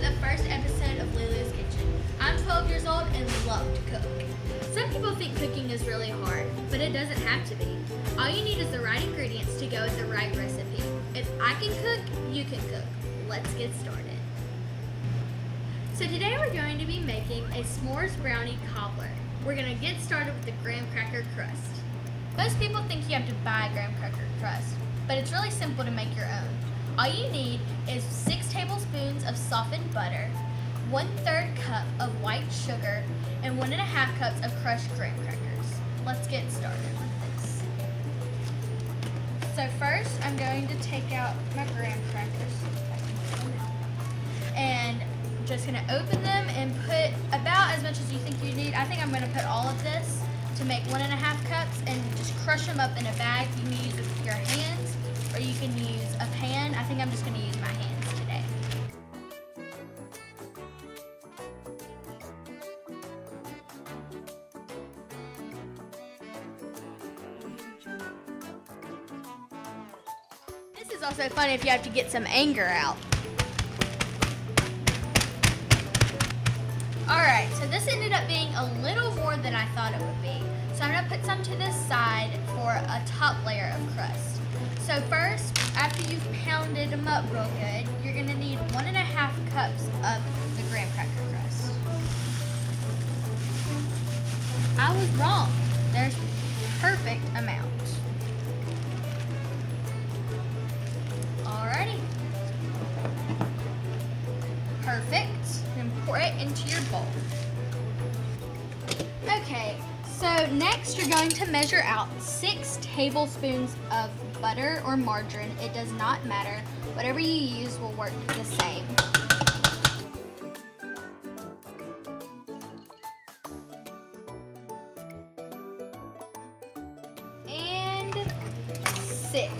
the first episode of Lulu's Kitchen. I'm 12 years old and love to cook. Some people think cooking is really hard, but it doesn't have to be. All you need is the right ingredients to go with the right recipe. If I can cook, you can cook. Let's get started. So today we're going to be making a s'mores brownie cobbler. We're going to get started with the graham cracker crust. Most people think you have to buy graham cracker crust, but it's really simple to make your own. All you need is 6 tablespoons of softened butter, 1/3 cup of white sugar, and 1.5 cups of crushed graham crackers. Let's get started with this. So first I'm going to take out my graham crackers and just going to open them and put about as much as you think you need. I think I'm going to put all of this to make 1.5 cups and just crush them up in a bag. You can use your hands or you can use a pan. I think I'm just going to use my hands today. This is also fun if you have to get some anger out. Alright, so this ended up being a little more than I thought it would be. So I'm going to put some to this side for a top layer of crust. So first, after you've pounded them up real good, you're going to need 1.5 cups of the graham cracker crust. I was wrong. There's perfect amount. Alrighty. Perfect. Then pour it into your bowl. Okay, so next you're going to measure out 6 tablespoons of butter or margarine. It does not matter. Whatever you use will work the same. And 6.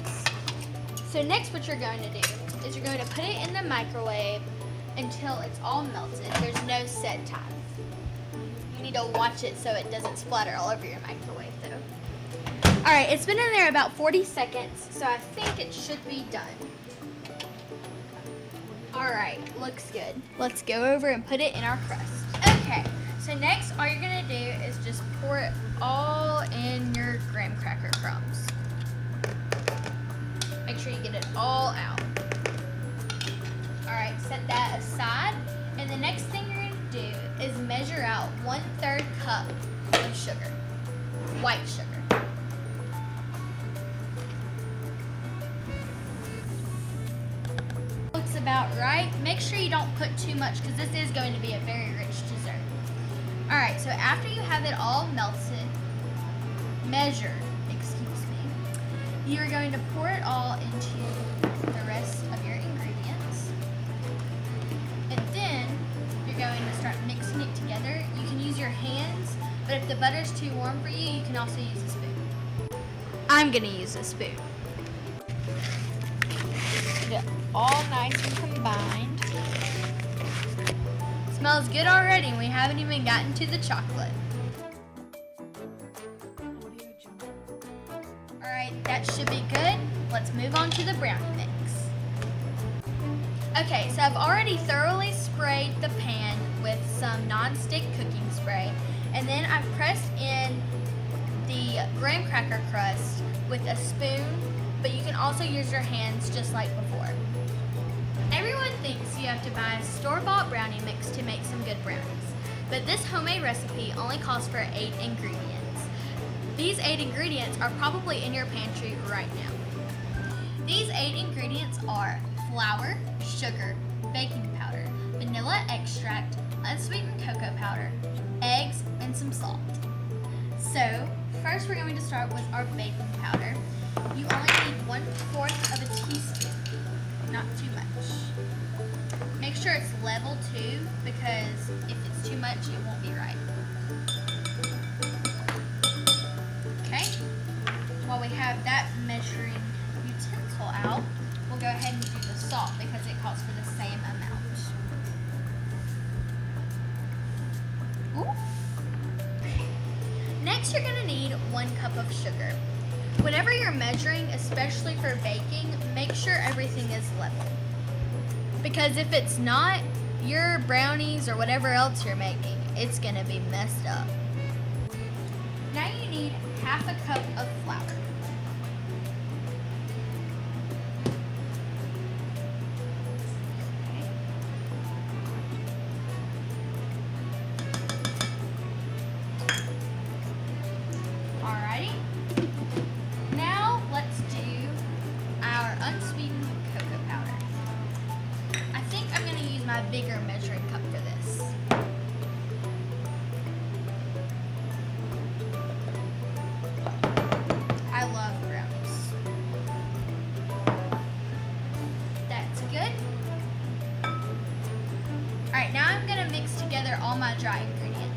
So next what you're going to do is you're going to put it in the microwave until it's all melted. There's no set time. You need to watch it so it doesn't splatter all over your microwave though. Alright, it's been in there about 40 seconds, so I think it should be done. Alright, looks good. Let's go over and put it in our crust. Okay, so next all you're going to do is just pour it all in your graham cracker crumbs. Make sure you get it all out. Alright, set that aside. And the next thing you're going to do is measure out 1/3 cup of sugar. White sugar. Looks about right. Make sure you don't put too much because this is going to be a very rich dessert. Alright, so after you have it all measured, you're going to pour it all into the rest of your ingredients. And then you're going to start mixing it together. You can use your hands, but if the butter's too warm for you, you can also use a spoon. I'm going to use a spoon. Get it all nice and combined. Smells good already, and we haven't even gotten to the chocolate. Alright, that should be good. Let's move on to the brownie mix. Okay, so I've already thoroughly sprayed the pan with some non-stick cooking spray, and then I've pressed in the graham cracker crust with a spoon, but you can also use your hands just like before. Everyone thinks you have to buy a store-bought brownie mix to make some good brownies, but this homemade recipe only calls for 8 ingredients. These 8 ingredients are probably in your pantry right now. These 8 ingredients are flour, sugar, baking powder, vanilla extract, unsweetened cocoa powder, eggs, and some salt. So, first we're going to start with our baking powder. You only need 1/4 of a teaspoon, not too much. Make sure it's level too, because if it's too much, it won't be right. Okay, while we have that measuring utensil out, we'll go ahead and do the salt because it calls for the same amount. Ooh. Next, you're going to need 1 cup of sugar. Whenever you're measuring, especially for baking, make sure everything is level. Because if it's not, your brownies or whatever else you're making, it's gonna be messed up. Now you need half a cup of flour. Alrighty. Now let's do our unsweetened cocoa powder. I think I'm going to use my bigger measuring cup for this. I love brownies. That's good. Alright, now I'm going to mix together all my dry ingredients.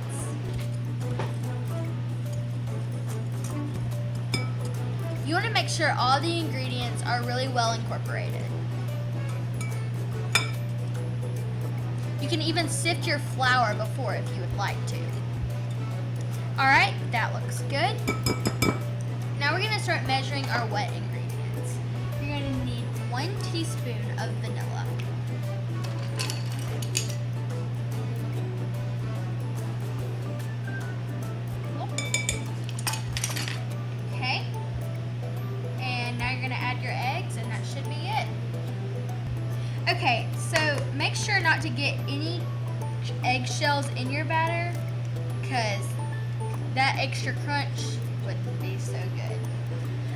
You want to make sure all the ingredients are really well incorporated. You can even sift your flour before if you would like to. Alright, that looks good. Now we're going to start measuring our wet ingredients. You're going to need 1 teaspoon of vanilla. Okay. And now you're going to add your eggs, and that should be it. Okay, so make sure not to get any eggshells in your batter, because that extra crunch wouldn't be so good.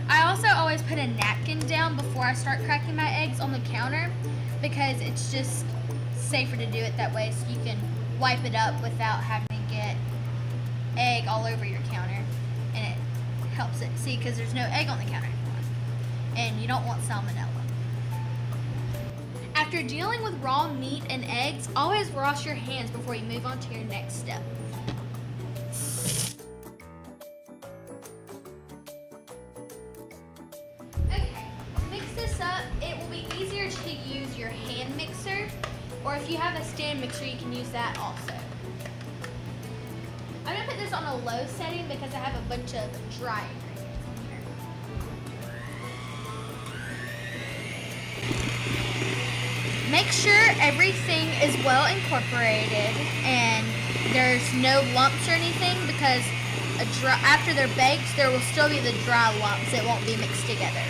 I also always put a napkin down before I start cracking my eggs on the counter, because it's just safer to do it that way, so you can wipe it up without having to get egg all over your counter, and it helps it. See, because there's no egg on the counter anymore, and you don't want salmonella. After dealing with raw meat and eggs, always wash your hands before you move on to your next step. Okay, mix this up. It will be easier to use your hand mixer, or if you have a stand mixer, you can use that also. I'm going to put this on a low setting because I have a bunch of dry ingredients in here. Make sure everything is well incorporated and there's no lumps or anything, because after they're baked, there will still be the dry lumps. It won't be mixed together.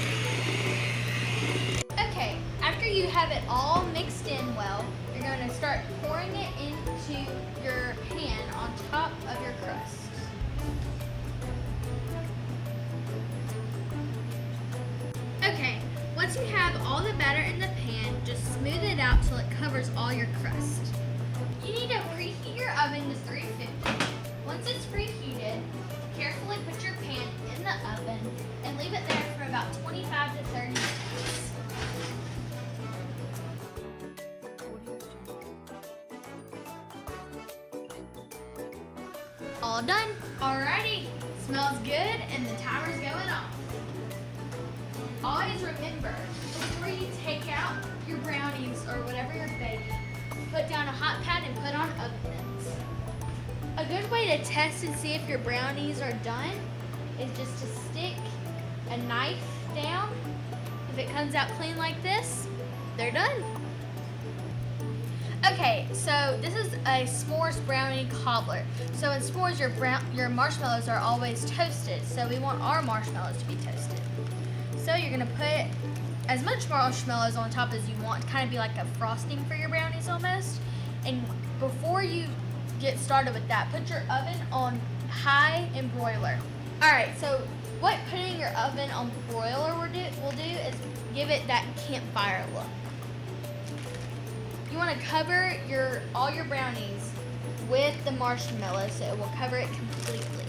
Okay, after you have it all mixed in well, you're going to start pouring it into your pan on top of your crust. Okay, once you have all the batter in the pan, just smooth it out till it covers all your crust. You need to preheat your oven to 350. Once it's preheated, carefully put your pan in the oven and leave it there for about 25 to 30 minutes. All done. Alrighty, smells good and the timer's going off. Always remember, before you take out your brownies or whatever you're baking, put down a hot pad and put on oven mitts. A good way to test and see if your brownies are done is just to stick a knife down. If it comes out clean like this, they're done. Okay, so this is a s'mores brownie cobbler. So in s'mores, your marshmallows are always toasted, so we want our marshmallows to be toasted. So you're gonna put as much marshmallows on top as you want, kind of be like a frosting for your brownies almost. And before you get started with that, put your oven on high and broiler. All right, so what putting your oven on broiler will do is give it that campfire look. You want to cover all your brownies with the marshmallows so it will cover it completely.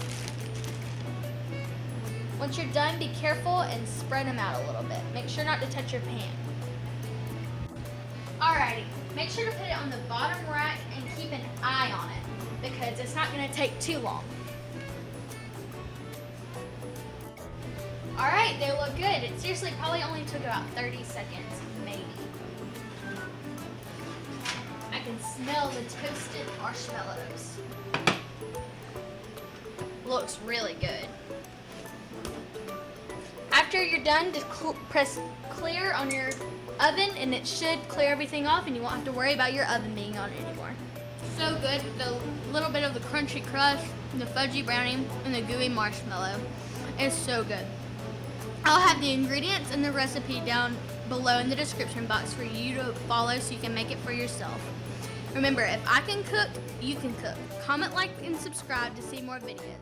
Once you're done, be careful and spread them out a little bit. Make sure not to touch your pan. Alrighty, make sure to put it on the bottom rack and keep an eye on it because it's not going to take too long. Alright, they look good. It seriously probably only took about 30 seconds, maybe. I can smell the toasted marshmallows. Looks really good. After you're done, just press clear on your oven, and it should clear everything off, and you won't have to worry about your oven being on anymore. So good with the little bit of the crunchy crust, the fudgy brownie, and the gooey marshmallow. It's so good. I'll have the ingredients and the recipe down below in the description box for you to follow so you can make it for yourself. Remember, if I can cook, you can cook. Comment, like, and subscribe to see more videos.